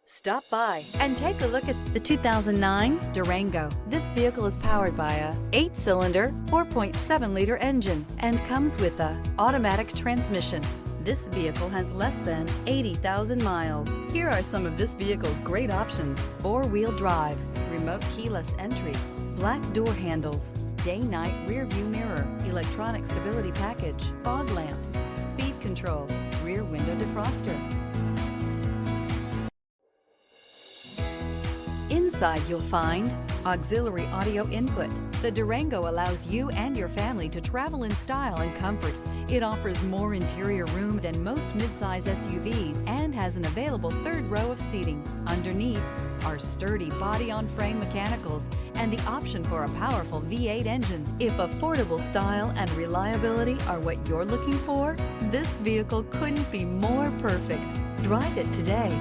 Stop by and take a look at the 2009 Durango. This vehicle is powered by a 8-cylinder, 4.7-liter engine and comes with a automatic transmission. This vehicle has less than 80,000 miles. Here are some of this vehicle's great options: 4-wheel drive, remote keyless entry, black door handles, day-night rear view mirror, electronic stability package, fog lamps, speed control, rear window defroster. Inside you'll find auxiliary audio input. The Durango allows you and your family to travel in style and comfort. It offers more interior room than most midsize SUVs and has an available third row of seating. Underneath are sturdy body-on-frame mechanicals and the option for a powerful V8 engine. If affordable style and reliability are what you're looking for, this vehicle couldn't be more perfect. Drive it today.